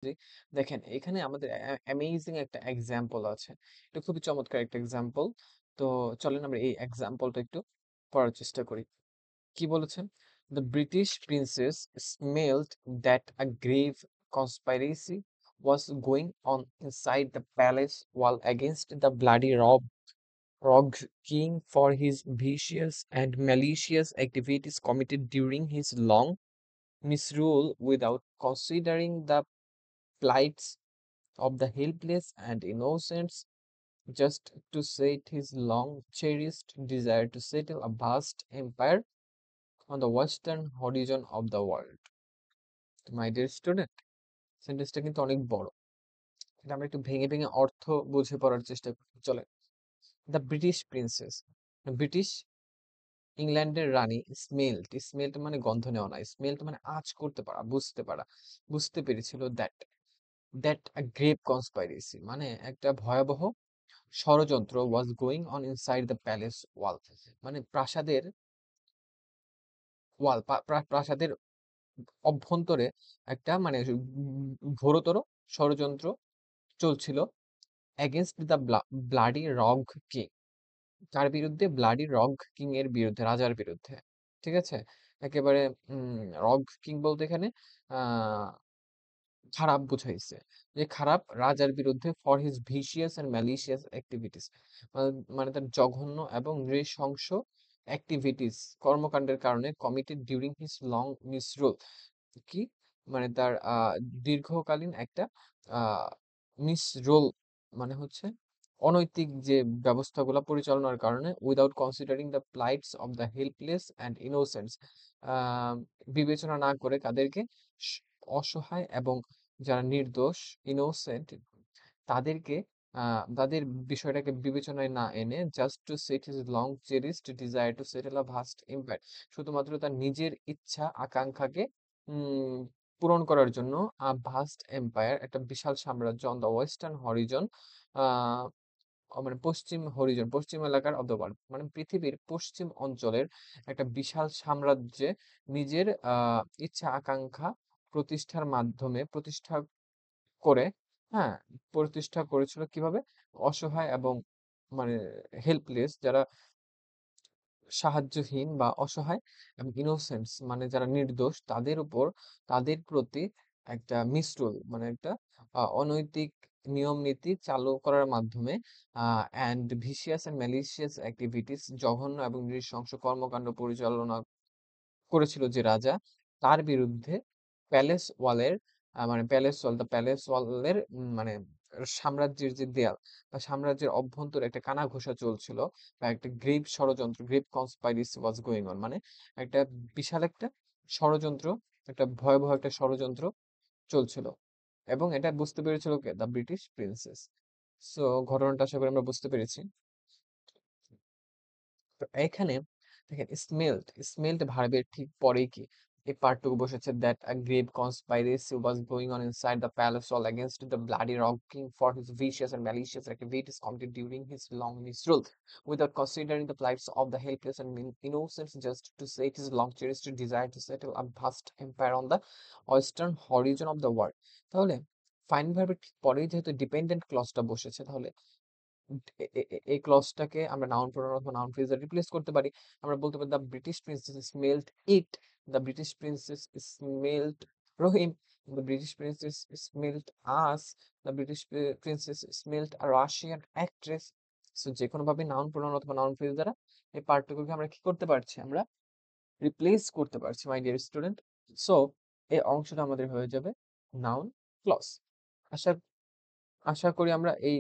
জি, দেখেন এখানে আমাদের অ্যামেজিং একটা এক্সাম্পল আছে। এটা খুবই চমৎকার একটা এক্সাম্পল। তো চলেন আমরা এই এক্সাম্পলটা একটু পড়ার চেষ্টা করি। কি বলেছেন? The British princess smelled that a grave conspiracy was going on inside the palace wall against the bloody rogue king for his vicious and malicious activities committed during his long misrule without considering the plights of the helpless and innocents, just to set his long cherished desire to settle a vast empire on the western horizon of the world. My dear student, সেন্টেন্সটা কিন্তু অনেক বড়। এটা আমরা একটু ভেঙে ভেঙে অর্থ বুঝে পড়ার চেষ্টা করি। চলেন। দ্য ব্রিটিশ প্রিন্সেস, ব্রিটিশ ইংল্যান্ডের রানী স্মেলড মানে গন্ধ নেওয়া না, স্মেলড মানে আঁচ করতে পারা, বুঝতে পারা, বুঝতে পেরেছিল that that a grave conspiracy মানে একটা ভয়াবহ ষড়যন্ত্র was going on inside the palace wall, মানে প্রাসাদের প্রাসাদের অভ্যন্তরে একটা মানে ঘোরতর ষড়যন্ত্র চলছিল against the bloody rogue king. কার বিরুদ্ধে? ব্লাডি রগ কিং এর বিরুদ্ধে, রাজার বিরুদ্ধে। ঠিক আছে? একেবারে রগ কিং বলতে এখানে আহ খারাপ বুঝাইছে, যে খারাপ রাজার বিরুদ্ধে for his vicious and malicious activities, মানে তার জঘন্য এবং নৃশংস অ্যাক্টিভিটিস কর্মকাণ্ডের কারণে committed during his long misrule. কি মানে তার দীর্ঘকালীন একটা মিসরুল মানে হচ্ছে অনৈতিক যে ব্যবস্থাগুলো পরিচালনার কারণে without considering the plights of the helpless and innocents, বিবেচনা না করে তাদেরকে স- অসহায় এবং যারা নির্দোষ ইনোসেন্ট তাদেরকে তাদের বিষয়টাকে বিবেচনায় না এনে just to set his long cherished desire to settle a vast empire, শুধুমাত্র তার নিজের ইচ্ছা আকাঙ্ক্ষাকে উম, পূরণ করার জন্য ভাস্ট এম্পায়ার একটা বিশাল সাম্রাজ্য অন দ্য ওয়েস্টার্ন হরিজন, আহ মানে পশ্চিম হরিজন, পশ্চিম এলাকার অফ দ্য ওয়ার্ল্ড, মানে পৃথিবীর পশ্চিম অঞ্চলের একটা বিশাল সাম্রাজ্যে নিজের ইচ্ছা আকাঙ্ক্ষা প্রতিষ্ঠার মাধ্যমে প্রতিষ্ঠা করে, হ্যাঁ, প্রতিষ্ঠা করেছিল কিভাবে? অসহায় এবং মানে হেল্পলেস, যারা সাহায্যহীন বা অসহায় এবং ইনোসেন্টস মানে যারা নির্দোষ তাদের উপর, তাদের প্রতি একটা মিসরুল মানে একটা অনৈতিক নিয়ম নীতি চালু করার মাধ্যমে and vicious and malicious activities, জঘন্য এবং নৃশংস কর্মকাণ্ড পরিচালনা করেছিল যে রাজা, তার বিরুদ্ধে প্যালেস ওয়ালের মানে প্যালেস ওয়ালের মানে সাম্রাজ্যের যে দেয়াল বা সাম্রাজ্যের অভ্যন্তরে একটা কানাঘুষা চলছিল, বা একটা গ্রেভ ষড়যন্ত্র, grave conspiracy was going on, মানে একটা বিশাল একটা ষড়যন্ত্র, একটা ভয়াবহ একটা ষড়যন্ত্র চলছিল। এবং এটা বুঝতে পেরেছিল কে? The British princess. সো ঘটনাটা আশা করি আমরা বুঝতে পেরেছি। তো এখানে দেখেন স্মেলড ভার্বের ঠিক পরেই কি এই পার্টটুকু বসেছে, that a grave conspiracy was going on inside the palace wall against the bloody rogue king for his vicious and malicious activities committed during his long misrule without considering the plights of the helpless and innocents, just to set his long cherished desire to settle a vast empire on the western horizon of the world। তাহলে fine ভার্বের ঠিক পরেই যেহেতু dependent ক্লজটা বসেছে, তাহলে এই ক্লজটাকে আমরা noun pronoun অথবা নাউন ফ্রেজ রিপ্লেস করতে পারি। আমরা বলতে পারি the British princess smelled it, the British princess smelled Rahim, the British princess smelled us, the British princess smelled a Russian actress. So যে কোনো ভাবে নাউন প্রোনাউন অথবা নাউন ফ্রেজ দ্বারা এই পার্টটুকুকে আমরা কি করতে পারছি? আমরা রিপ্লেস করতে পারছি মাই ডিয়ার স্টুডেন্ট। সো এই অংশটা আমাদের হয়ে যাবে নাউন ক্লজ। আশা আশা করি আমরা এই